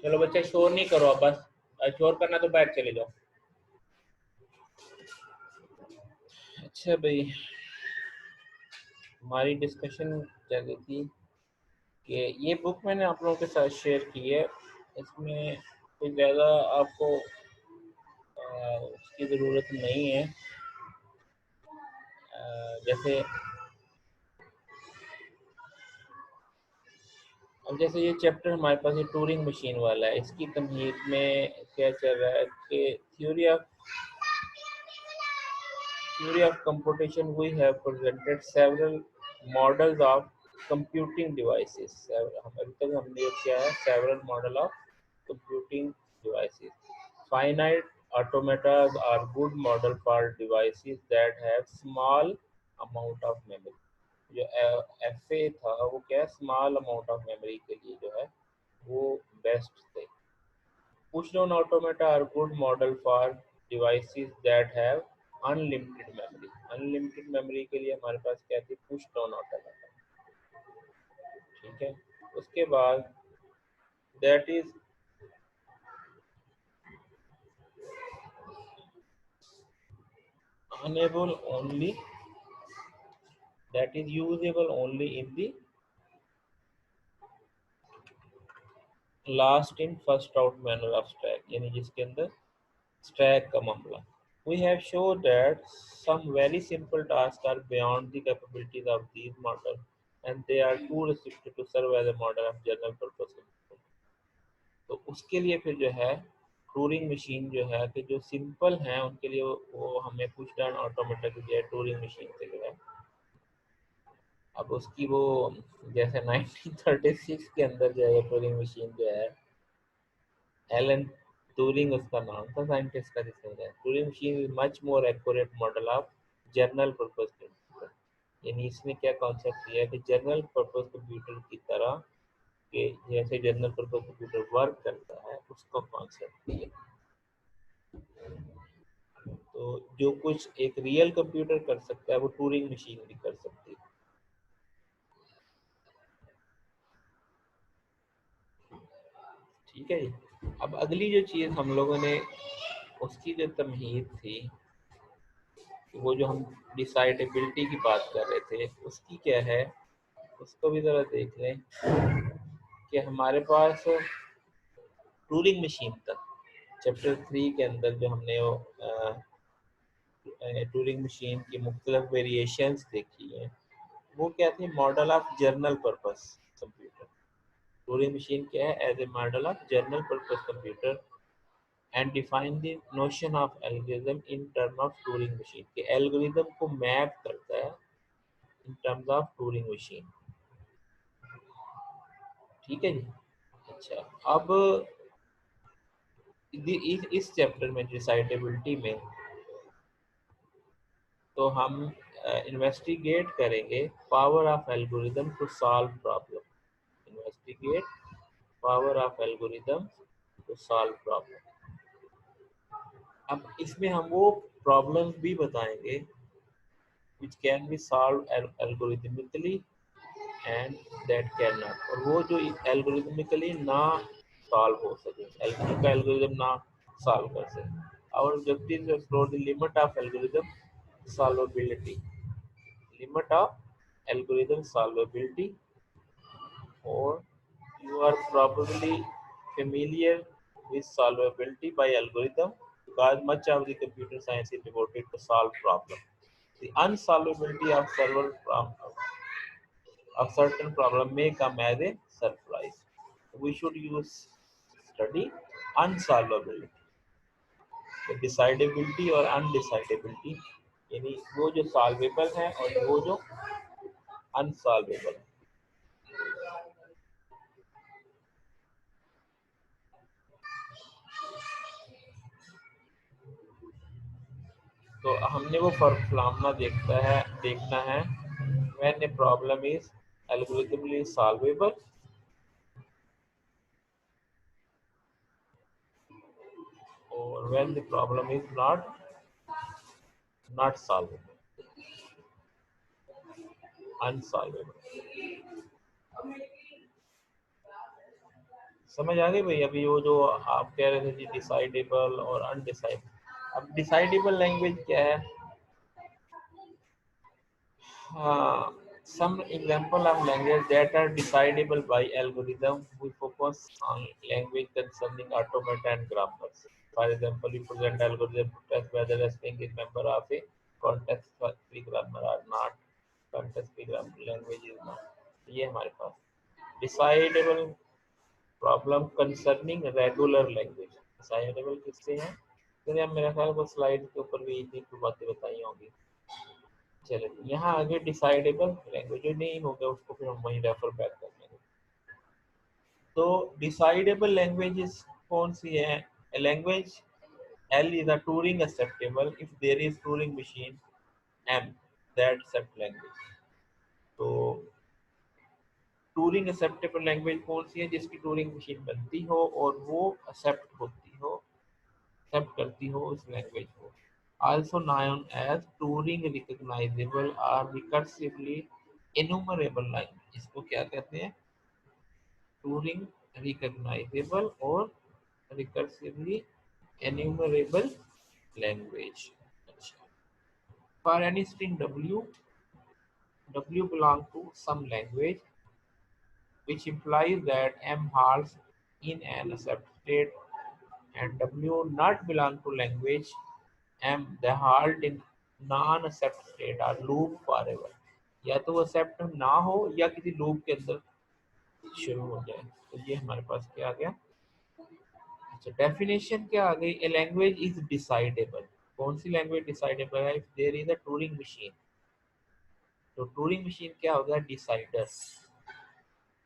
चलो बच्चे शोर नहीं करो आप, बस शोर करना तो बाहर चले जाओ। अच्छा भाई, हमारी डिस्कशन चल रही थी कि ये बुक मैंने आप लोगों के साथ शेयर की है। इसमें कोई ज़्यादा आपको उसकी ज़रूरत नहीं है। जैसे अब जैसे ये चैप्टर हमारे पास ये टूरिंग मशीन वाला है, इसकी तमहीद में क्या चल रहा है कि theory of computation we have presented several models of computing devices। हम अभी तक हमने ये किया है several model of computing devices। Finite automata are good model for devices that have small amount of memory। जो FA था वो क्या स्मॉल अमाउंट ऑफ मेमोरी के लिए जो है वो बेस्ट थे। Push down automata are good model for devices that have unlimited memory. Unlimited memory के लिए हमारे पास क्या थी, पुश डाउन ऑटोमेटा। ठीक है, उसके बाद that is unable only, that is usable only in the last in first out manner of stack, यानी जिसके अंदर स्टैक का मामला। We have shown that some very simple tasks are beyond the capabilities of these models and they are too restricted to serve as a model of general purpose computer। तो उसके लिए फिर जो है टूरिंग मशीन जो है कि जो सिंपल हैं उनके लिए वो हमें पुश डाउन ऑटोमेटिक जो है टूरिंग मशीन से जो है, अब उसकी वो जैसे 1936 के अंदर जो है टूरिंग मशीन जो है एलन ट्यूरिंग उसका नाम था साइंटिस्ट का, जिसने बनाया Turing machine is much more accurate model of general purpose computer. यानी इसमें क्या कॉन्सेप्ट दिया है कि जनरल पर्पस कंप्यूटर की तरह के जैसे जनरल पर्पस कंप्यूटर वर्क करता है उसका कॉन्सेप्ट दिया। तो जो कुछ एक रियल कंप्यूटर कर सकता है वो ट्यूरिंग मशीन भी कर सकती है। ठीक है जी। अब अगली जो चीज़ हम लोगों ने उसकी जो तमहीद थी, वो जो हम डिसाइडेबिलिटी की बात कर रहे थे उसकी क्या है, उसको भी ज़रा देख लें कि हमारे पास टूरिंग मशीन तक चैप्टर 3 के अंदर जो हमने वो टूरिंग मशीन की मुख्तलिफ वेरिएशंस देखी हैं वो क्या थी, model of general purpose computer. Turing machine क्या है, as a model of general purpose computer and define the notion of algorithm in term of Turing machine, के एल्गोरिथम को मैप करता है in terms of Turing machine. ठीक है जी। अच्छा, अब इस चैप्टर में डिसाइडेबिलिटी में तो हम इन्वेस्टिगेट करेंगे power of algorithm to solve problem. Investigate power of algorithm to solve problem. अब इसमें हम वो प्रॉब्लम्स भी बताएंगे which can be solved algorithmically and that cannot, और वो जो algorithmically ना सॉल्व हो सके, उनका एल्गोरिथम ना सॉल्व कर सके। our objective is to explore the limit of algorithm solvability, limit of algorithm solvability, or you are probably familiar with solvability by algorithm because much of the computer science is devoted to solve problem. The unsolvability of several of certain problem may come as a surprise. We should use study unsolvability, the decidability और undecidability, यानी वो जो solvable है और वो जो unsolvable है। तो हमने वो फॉर्मूला देखना है when a problem is algorithmically solvable or when the problem is not solvable, unsolvable। समझ आ गई भाई? अभी वो जो आप कह रहे थे जी डिसाइडेबल और अनडिसाइडेबल, अब डिसाइडेबल लैंग्वेज क्या है? हाँ, some example of language that are decidable by algorithm. We focus on language concerning automata and grammars. For example, we present algorithm to test whether a string is member of a context-free grammar or not. Context-free grammar language is not. ये हमारे पास decidable problem concerning regular language. Decidable किससे है? फिर हम मेरा ख्याल वो slide के ऊपर भी इतनी बातें बताई होंगी। चलिए यहाँ आगे डिसाइडेबल लैंग्वेज जो नहीं हो गया उसको फिर हम वहीं रेफर बैक कर लेंगे। तो डिसाइडेबल लैंग्वेजेस कौन सी है? Language L is a Turing acceptable if there is Turing machine M that accept language. तो टूरिंग एक्सेप्टेबल लैंग्वेज कौन सी है? जिसकी टूरिंग मशीन बनती हो और वो एक्सेप्ट होती हो, एक्सेप्ट करती हो उस लैंग्वेज को। Also known as Turing recognizable or recursively enumerable language। इसको क्या कहते हैं? Turing recognizable और recursively enumerable language। अच्छा, for any string w belong to some language which implies that m halts in an accept state and w not belong to language m the halt in non-accept state or loop forever। या तो वो accept ना हो या किसी loop के अंदर शुरू हो जाए। तो ये हमारे पास क्या आ गया? अच्छा, डेफिनेशन क्या आ गई? A language is decidable. कौन सी लैंग्वेज डिसाइडेबल है? If there is a Turing machine. तो टूरिंग मशीन क्या हो गया? Decider.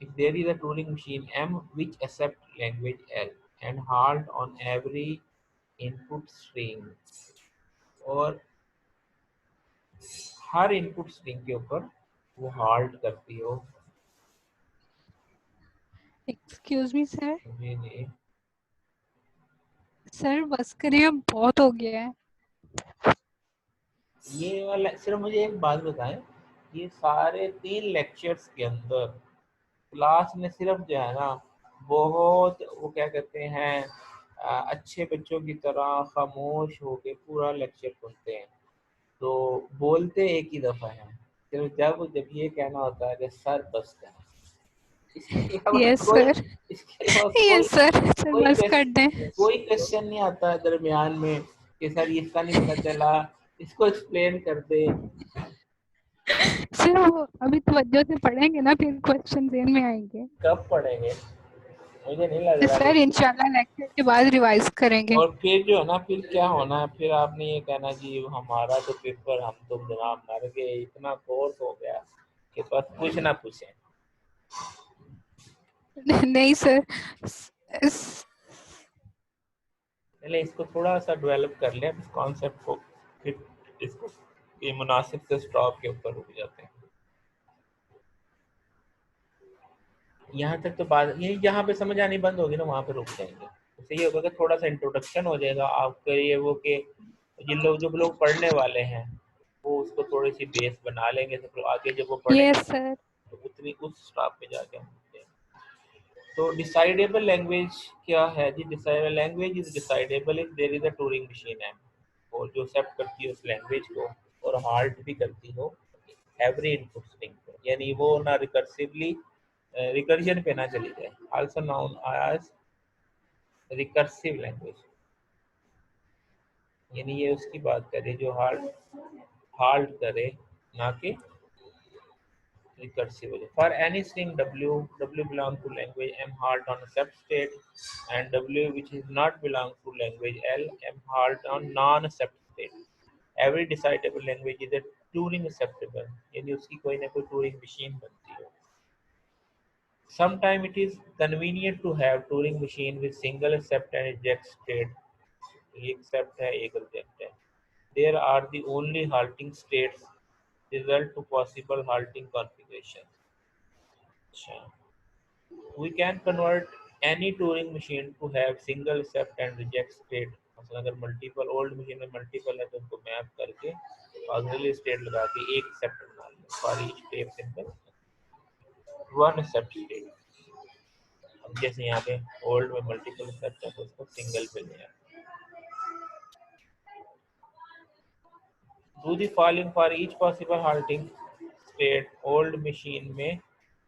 If there is a Turing machine m which accept language l and halt on every input string, और हर input string के ऊपर वो हाल्ट करती हो। Excuse me sir. जी जी, सर बस करिए, अब बहुत हो गया है। ये वाला सिर्फ मुझे एक बात बताएं, ये सारे 3 लेक्चर्स के अंदर क्लास में सिर्फ जो है ना बहुत वो क्या कहते हैं अच्छे बच्चों की तरह खामोश होके पूरा लेक्चर सुनते हैं, तो बोलते एक ही दफा है। सिर्फ जब जब ये कहना होता है कि सर बस कर, इसके अलावा यस कोई सर। इसके अलावा कोई यस सर, सर कोई बस कर दें। कोई क्वेश्चन नहीं आता है दरमियान में कि सर ये इसका नहीं पता चला, इसको एक्सप्लेन कर दे। सर वो अभी तवज्जो से पढ़ेंगे ना, फिर क्वेश्चन देन में आएंगे। कब पढ़ेंगे? मुझे नहीं लग रहा सर कि। इंशाल्लाह लेक्चर के बाद रिवाइज करेंगे। और फिर जो है ना फिर क्या होना है, फिर आपने ये कहना जी हमारा तो पेपर, हम तो जनाब मर गए, इतना कोर्स हो गया कि बस कुछ ना पूछें। नहीं सर। स- पहले इसको थोड़ा सा डेवलप कर लें इस कॉन्सेप्ट को, फिर इसको ये मुनासिब से स्टॉप के ऊपर रुक जाते हैं। यहाँ तक तो बात ये जहाँ पे समझ आनी बंद होगी ना वहाँ पे रुक जाएंगे। उससे ये होगा कि थोड़ा सा इंट्रोडक्शन हो जाएगा आपके ये वो कि जो लोग पढ़ने वाले हैं वो उसको थोड़ी सी बेस बना लेंगे, तो आगे जब वो पढ़ेंगे यस सर। तो उतनी उस स्टॉप पे जाके हम रुकते हैं। तो डिसाइडेबल लैंग्वेज क्या है जी? Decidable language is decidable if there is a Turing machine है, और जो एक्सेप्ट करती है उस लैंग्वेज को और हाल्ट भी करती हो एवरी इनपुट स्ट्रिंग पे, यानी वो ना रिकर्सिवली रिकर्जन पे ना चली जाए। Also known as recursive language, यानी ये उसकी बात करे जो हाल्ट करे, ना कि recursive हो जाए। For any string w belong to language m halt on accept state and w which is not belong to language l m halt on non accept state। Every decidable language is a Turing acceptable, यानी उसकी कोई ना कोई Turing machine बनती है। Sometimes it is convenient to have Turing machine with single accept and reject state। एक accept है एक reject है। There are the only halting states result to possible halting configuration। अच्छा, we can convert any Turing machine to have single accept and reject state। मतलब अगर multiple old machine में multiple है तो उनको मैप करके ऑक्सिलरी स्टेट लगा के एक एक्सेप्ट बना लिया for each tape symbol one accept state. जैसे यहाँ पे ओल्ड में मल्टीपल एक्सेप्ट है तो उसको सिंगल पे ले आए। Do the following for each possible halting state। Old machine में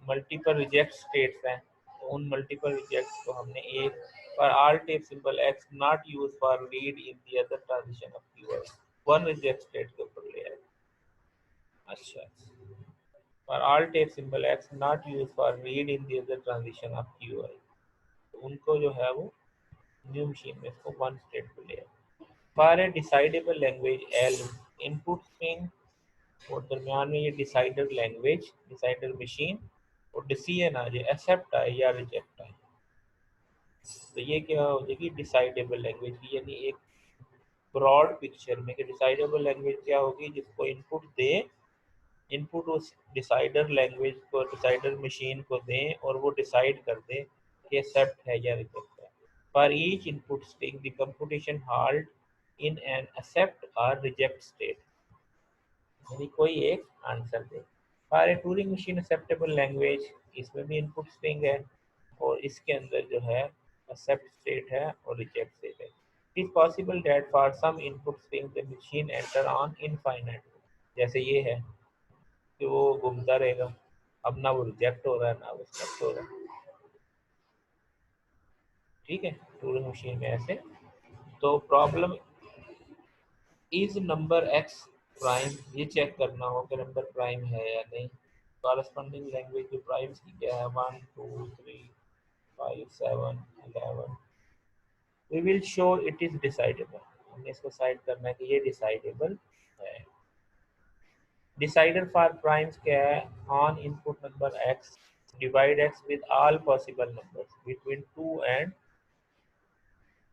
मल्टीपल रिजेक्ट स्टेट्स हैं, तो उन मल्टीपल रिजेक्ट्स को हमने एक पर all tape symbol x not use for read in the other transition of keyword, one reject state के ऊपर ले आए। अच्छा, for all tape symbol x not used for read in the other transition of QI, तो उनको जो है वो न्यू मशीन में इसको वन स्टेट पे ले आए। for a decidable language L input string और दरमियान में ये डिसाइडर लैंग्वेज डिसाइडर मशीन और डिसीजन आ जाए एक्सेप्ट आए या रिजेक्ट आए, तो ये क्या हो जाएगी डिसाइडेबल लैंग्वेज की, यानी एक ब्रॉड पिक्चर में कि डिसाइडेबल लैंग्वेज क्या होगी, जिसको इनपुट दे, इनपुट उस डिसाइडर लैंग्वेज को डिसाइडर मशीन को दें और वो डिसाइड कर दे कि एक्सेप्ट है या रिजेक्ट है। For each input string the computation halt in an accept और रिजेक्ट स्टेट, यानी कोई एक आंसर दे। For a Turing machine acceptable language, इसमें भी इनपुट स्ट्रिंग है और इसके अंदर जो है एक्सेप्ट स्टेट है और रिजेक्ट स्टेट है। It is possible that for some input string the machine enter on infinite, जैसे ये है कि वो घूमता रहेगा, अब ना वो रिजेक्ट हो रहा है ना वो एक्सेप्ट हो रहा है। ठीक है, टूरिंग मशीन में ऐसे। तो problem is number ex prime, ये चेक करना हो कि नंबर प्राइम है या नहीं। कॉरेस्पॉन्डिंग लैंग्वेज जो प्राइम्स की क्या है 1 2 3 5 7 11, we will show it is decidable, हमने इसको साइड करना है कि ये डिसाइडेबल है। डिसाइडर फॉर प्राइम्स क्या है, on input number x divide x with all possible numbers between 2 and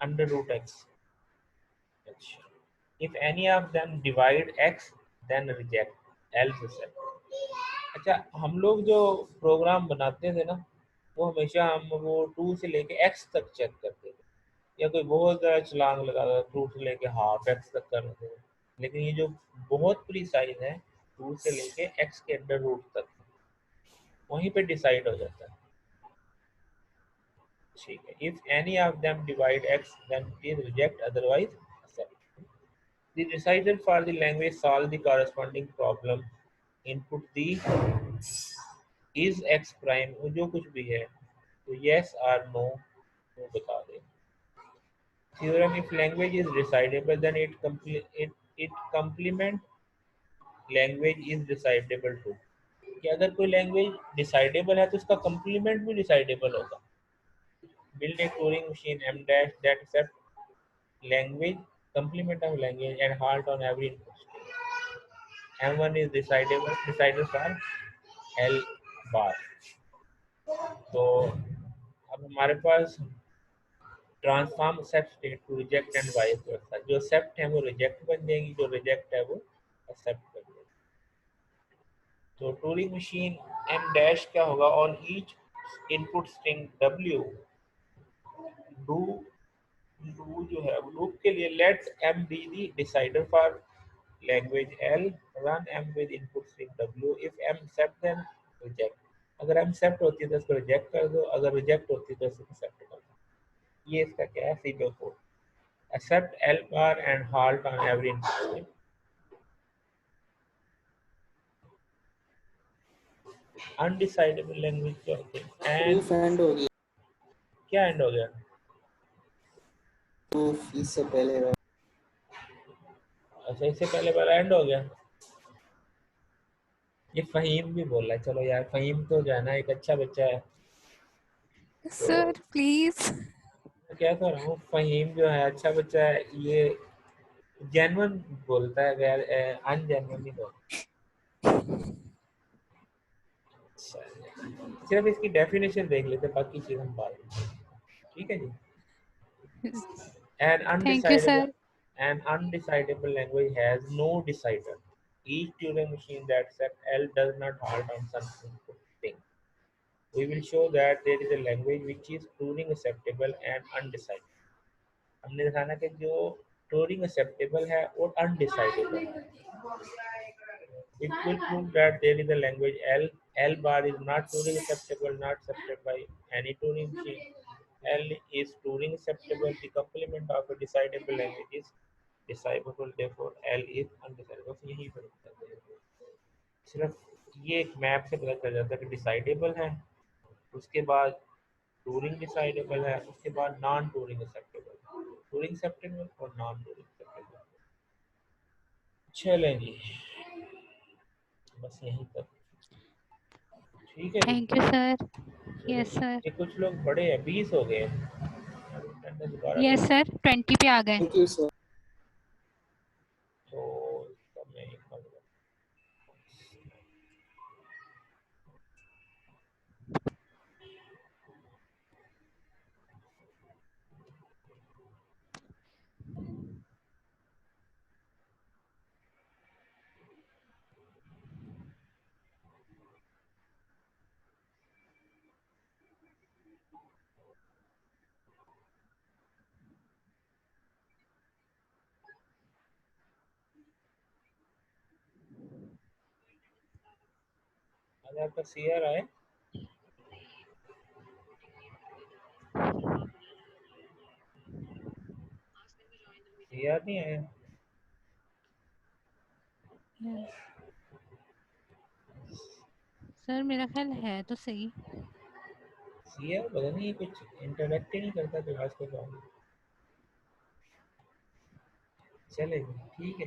under root x. अच्छा, if any of them divide x then reject else accept। अच्छा, हम लोग जो प्रोग्राम बनाते थे ना, वो हमेशा हम वो 2 से लेके x तक चेक करते थे, या कोई बहुत ज़्यादा छलांग लगाता था 2 से लेके हाफ x तक कर देते थे, लेकिन ये जो बहुत प्रीसाइज है 2 से लेके x के अंडर रूट तक, वहीं पे डिसाइड हो जाता है। ठीक है, if any of them divide x then please reject otherwise accept। The decider for the language solve the corresponding problem, input the is x prime, वो जो कुछ भी है तो yes or no वो बता दे। Theorem, if language is decidable then it complement language is decidable too, कि अगर कोई लैंग्वेज डिसाइडेबल है तो उसका कंप्लीमेंट भी डिसाइडेबल होगा। Build a Turing machine m dash that accept language complement of language and halt on every input stage। M1 is decidable decider for L bar। तो अब हमारे पास transform accept state to reject and vice versa, जो accept है वो reject बन जाएगी, जो रिजेक्ट है वो एक्सेप्ट बन जाएगी। तो टूरिंग मशीन एम डैश क्या होगा, on each input string w do do जो है लूप के लिए let m be the decider for language L, run m with input string w, if m accept then reject, अगर m accept होती है तो इसको रिजेक्ट कर दो, अगर रिजेक्ट होती है तो इसको एक्सेप्ट कर दो। ये इसका क्या है serial code. Accept L bar and halt on every input। Undecidable language क्या होती है, एंड प्रूफ एंड हो गया, क्या एंड हो गया, प्रूफ इससे पहले वाला। अच्छा इससे पहले वाला एंड हो गया। ये फहीम भी बोल रहा है, चलो यार फहीम तो जो है ना एक अच्छा बच्चा है, तो सर प्लीज। मैं क्या कर रहा हूँ, फहीम जो है अच्छा बच्चा है, ये जेन्युइन बोलता है, गैर अनजेन्युइन नहीं बोलता। सिर्फ इसकी डेफिनेशन देख लेते, बाकी चीज हम बात करेंगे। ठीक है जी। An thank you undecidable sir. an undecidable language has no decider। Each Turing machine that accepts L does not halt on some input thing। We will show that there is a language which is Turing acceptable and undecidable। हमने दिखाना कि जो Turing acceptable है और undecidable है। It will prove that there is a language L L bar is not Turing acceptable, not accepted by any Turing machine. L is Turing acceptable. The complement of a decidable language is decidable. Therefore, L is undecidable. बस यही फर्क है. सिर्फ ये एक map से पता चल जाता है कि डिसाइडेबल है, उसके बाद टूरिंग डिसाइडेबल है, उसके बाद non Turing acceptable, Turing acceptable और नॉन टूरिंग एक्सेप्टेबल. चलें जी, बस यहीं तक. ठीक है जी. Thank you sir. चलिए, यस सर. ये कुछ लोग बड़े हैं, 20 हो गए. दोबारा यस करें सर, 20 पे आ गए. Thank you sir. तो तब मैं एक बार आज आपका सीआर आए. सीआर नहीं आया. सर मेरा ख्याल है तो सही. सीआर पता नहीं कुछ इंटरेक्ट ही नहीं करता क्लास के बाद. चलेगा, ठीक है.